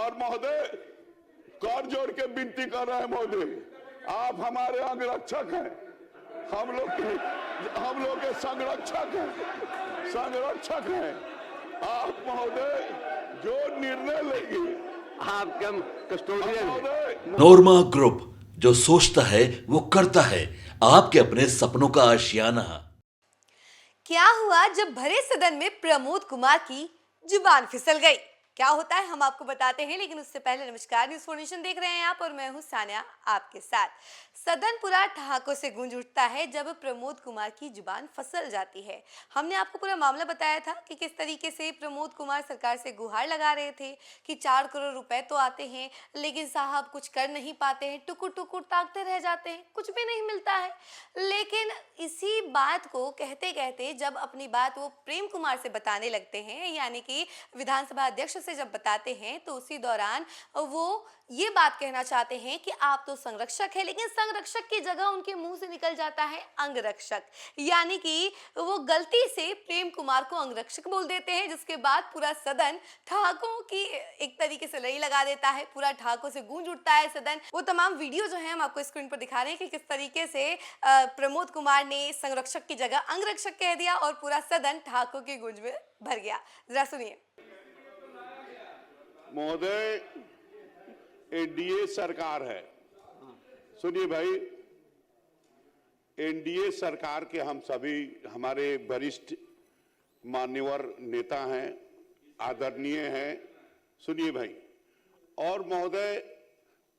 और महोदय कर जोड़ के विनती कर रहे हैं महोदय, आप हमारे अंगरक्षक हैं, हम लोग के संरक्षक हैं। आप महोदय जो निर्णय लेंगे, आपके हम कस्टोडियन। नोरमा ग्रुप, जो सोचता है वो करता है। आपके अपने सपनों का आशियाना। क्या हुआ जब भरे सदन में प्रमोद कुमार की जुबान फिसल गई? क्या होता है हम आपको बताते हैं, लेकिन उससे पहले नमस्कार, न्यूज़ 4 नेशन देख रहे हैं आप और मैं हूं सानिया आपके साथ। सदन पूरा ठहाकों से गूंज उठता है जब प्रमोद कुमार की जुबान फिसल जाती है। हमने आपको पूरा मामला बताया था कि किस तरीके से प्रमोद कुमार सरकार से गुहार लगा रहे थे कि 4 करोड़ रुपए तो आते हैं लेकिन साहब कुछ कर नहीं पाते हैं, टुकुर टुकुर ताकते रह जाते हैं, कुछ भी नहीं मिलता है। लेकिन इसी बात को कहते कहते जब अपनी बात वो प्रेम कुमार से बताने लगते हैं, यानी कि विधानसभा अध्यक्ष से जब बताते हैं, तो उसी दौरान वो ये बात कहना चाहते हैं कि आप तो संरक्षक है, लेकिन संरक्षक की जगह उनके मुंह से निकल जाता है अंगरक्षक, यानी कि वो गलती से प्रेम कुमार को अंगरक्षक बोल देते हैं, जिसके बाद पूरा सदन ठहाकों की एक तरीके से लड़ी लगा देता है। पूरा ठहाकों से गूंज उठता है सदन। वो तमाम वीडियो जो है हम आपको स्क्रीन पर दिखा रहे हैं कि किस तरीके से प्रमोद कुमार ने संरक्षक की जगह अंगरक्षक कह दिया और पूरा सदन ठहाकों की गूंज में भर गया। जरा सुनिए। महोदय एनडीए सरकार है, सुनिए भाई, एनडीए सरकार के हम सभी, हमारे वरिष्ठ मान्यवर नेता हैं, आदरणीय हैं, सुनिए भाई। और महोदय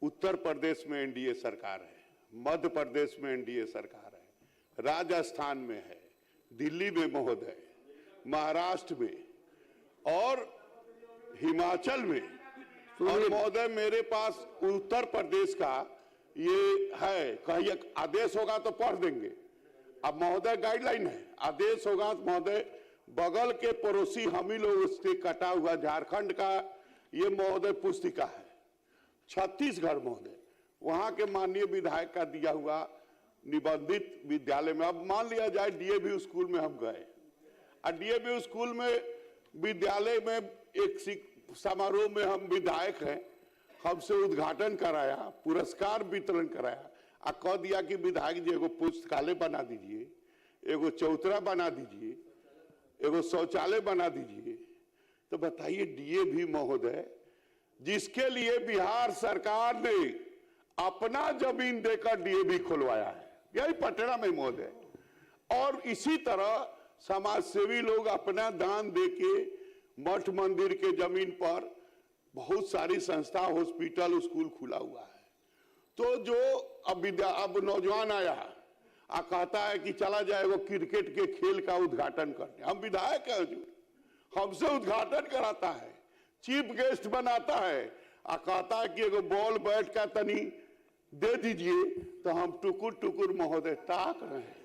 उत्तर प्रदेश में एनडीए सरकार है, मध्य प्रदेश में एनडीए सरकार है, राजस्थान में है, दिल्ली में महोदय, महाराष्ट्र में और हिमाचल में। और महोदय मेरे पास उत्तर प्रदेश का ये है, कहीं आदेश होगा तो पढ़ देंगे। अब महोदय गाइडलाइन है, आदेश होगा तो महोदय बगल के पड़ोसी हम ही लोग उससे कटा हुआ झारखंड का ये महोदय पुस्तिका है। छत्तीसगढ़ महोदय वहां के माननीय विधायक का दिया हुआ निबंधित विद्यालय में, अब मान लिया जाए डीएवी स्कूल में हम गए और डीएवी स्कूल में विद्यालय में एक समारोह में हम विधायक हैं, हमसे उद्घाटन कराया, पुरस्कार वितरण कराया और कह दिया कि विधायक जी एगो पुस्तकालय बना दीजिए, एगो चौतरा बना दीजिए, एगो शौचालय बना दीजिए। तो बताइए डीएवी महोदय, जिसके लिए बिहार सरकार ने अपना जमीन देकर डीएवी खुलवाया है, यही पटना में महोदय। और इसी तरह समाज सेवी लोग अपना दान देके मठ मंदिर के जमीन पर बहुत सारी संस्था, हॉस्पिटल, स्कूल खुला हुआ है। तो जो अब नौजवान आया आ कहता है कि चला जाए वो क्रिकेट के खेल का उद्घाटन करने, हम विधायक है हजूर, हमसे उद्घाटन कराता है, चीफ गेस्ट बनाता है आ कहता है कि एगो बॉल बैट का तनी दे दीजिए, तो हम टुकुर टुकुर महोदय ताक रहे हैं।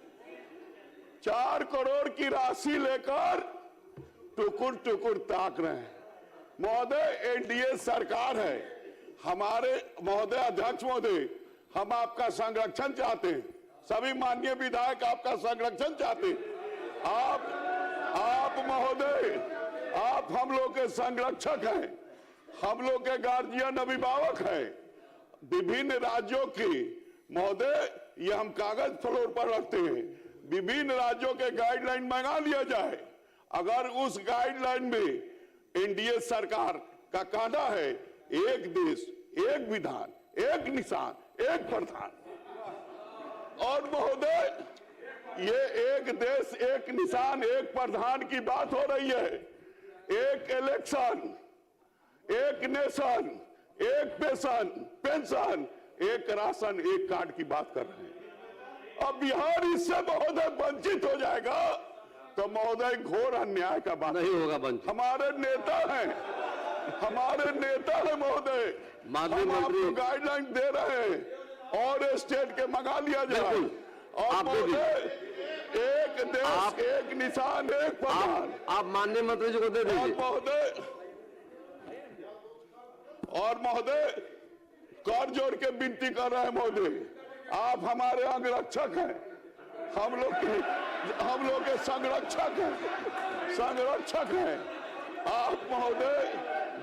4 करोड़ की राशि लेकर टुकुर टुकुर ताक रहे हैं। महोदय एनडीए सरकार है, हमारे महोदय अध्यक्ष महोदय, हम आपका संरक्षण चाहते हैं, सभी माननीय विधायक आपका संरक्षण चाहते हैं। आप महोदय, आप हम लोग के संरक्षक हैं, हम लोग के गार्जियन अभिभावक हैं। विभिन्न राज्यों की महोदय, ये हम कागज फ्लोर पर रखते हैं, विभिन्न राज्यों के गाइडलाइन मंगा लिया जाए। अगर उस गाइडलाइन में एनडीए सरकार का कहना है एक देश एक विधान एक निशान एक प्रधान, और महोदय ये एक देश एक निशान एक प्रधान की बात हो रही है। एक इलेक्शन, एक नेशन, एक पेंशन, एक राशन, एक कार्ड की बात कर रहे हैं। अब बिहार इससे महोदय वंचित हो जाएगा तो महोदय घोर अन्याय का बात नहीं होगा। वंचित हमारे नेता हैं, हमारे नेता है महोदय, हम आपको गाइडलाइन दे रहे हैं और स्टेट के मंगा लिया जाए। और महोदय एक देश एक निशान एक प्रधान, आप माननीय मंत्री जी को दे दीजिए। और महोदय कर जोड़ के विनती कर रहे हैं महोदय, आप हमारे अंगरक्षक हैं, हम लोग के संरक्षक हैं। आप महोदय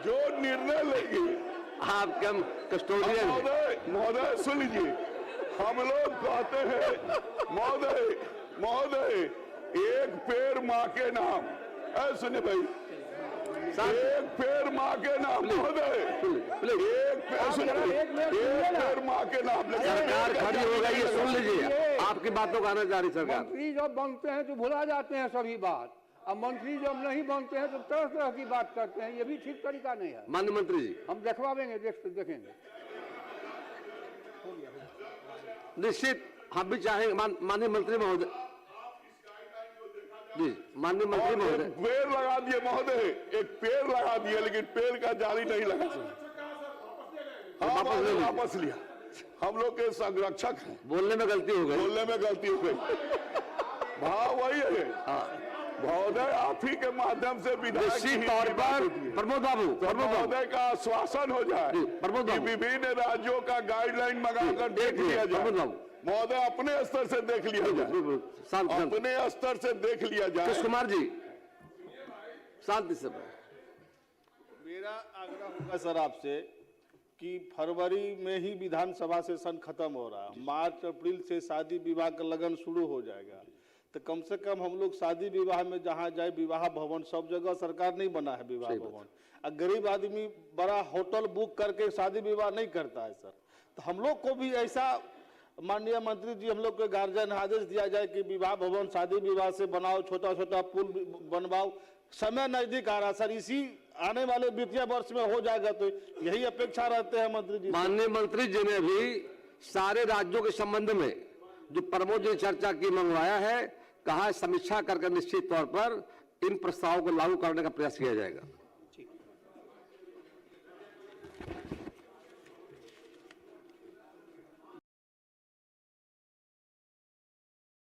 जो निर्णय लेंगे आप क्या कस्टोडियन हैं? महोदय सुन लीजिए, हम लोग कहते हैं महोदय एक पेड़ माँ के नाम, सुनिए भाई, एक पेड़ माँ के नाम महोदय, एक पेड़ माँ के नाम। सरकार खड़ी हो गई है, सुन लीजिए, आपकी बातों का आना जारी सरकार। मंत्री जब बनते हैं तो भुला जाते हैं सभी बात, अब मंत्री जब नहीं बनते हैं तो तरह तरह की बात करते हैं, ये भी ठीक तरीका नहीं है। माननीय मंत्री जी, हम देखवाएंगे, देखेंगे निश्चित हम भी चाहेंगे। माननीय मंत्री महोदय जी, माननीय मंत्री महोदय, पेड़ लगा दिए महोदय, एक पेड़ लगा दिए, लेकिन पेड़ का जाली नहीं लगा। वापस लिया, हम लोग के संरक्षक हैं। बोलने में गलती हो गई, बोलने में गलती हो गई, भाव वही है महोदय, आप ही के माध्यम से निश्चित तौर पर प्रमोद बाबू महोदय का आश्वासन हो जाए प्रमोद कि बाबू, विभिन्न राज्यों का गाइडलाइन मंगाकर देख लिया जाए। महोदय अपने स्तर से देख लिया जाए, शांति अपने स्तर से देख लिया जाए। कृष्ण कुमार जी, शांति से। मेरा आग्रह होगा सर आपसे कि फरवरी में ही विधानसभा सेशन खत्म हो रहा है, मार्च अप्रैल से शादी विवाह का लगन शुरू हो जाएगा, तो कम से कम हम लोग शादी विवाह में जहाँ जाए, विवाह भवन सब जगह सरकार नहीं बना है विवाह भवन, और गरीब आदमी बड़ा होटल बुक करके शादी विवाह नहीं करता है सर। तो हम लोग को भी ऐसा माननीय मंत्री जी, हम लोग को गार्जियन आदेश दिया जाए कि विवाह भवन शादी विवाह से बनाओ, छोटा छोटा पुल बनवाओ। समय नजदीक आ रहा सर, इसी आने वाले वित्तीय वर्ष में हो जाएगा, तो यही अपेक्षा रहते हैं मंत्री जी। माननीय मंत्री जी ने भी सारे राज्यों के संबंध में जो प्रमोद जी ने चर्चा की, मंगवाया है, कहा समीक्षा करके निश्चित तौर पर इन प्रस्तावों को लागू करने का प्रयास किया जाएगा।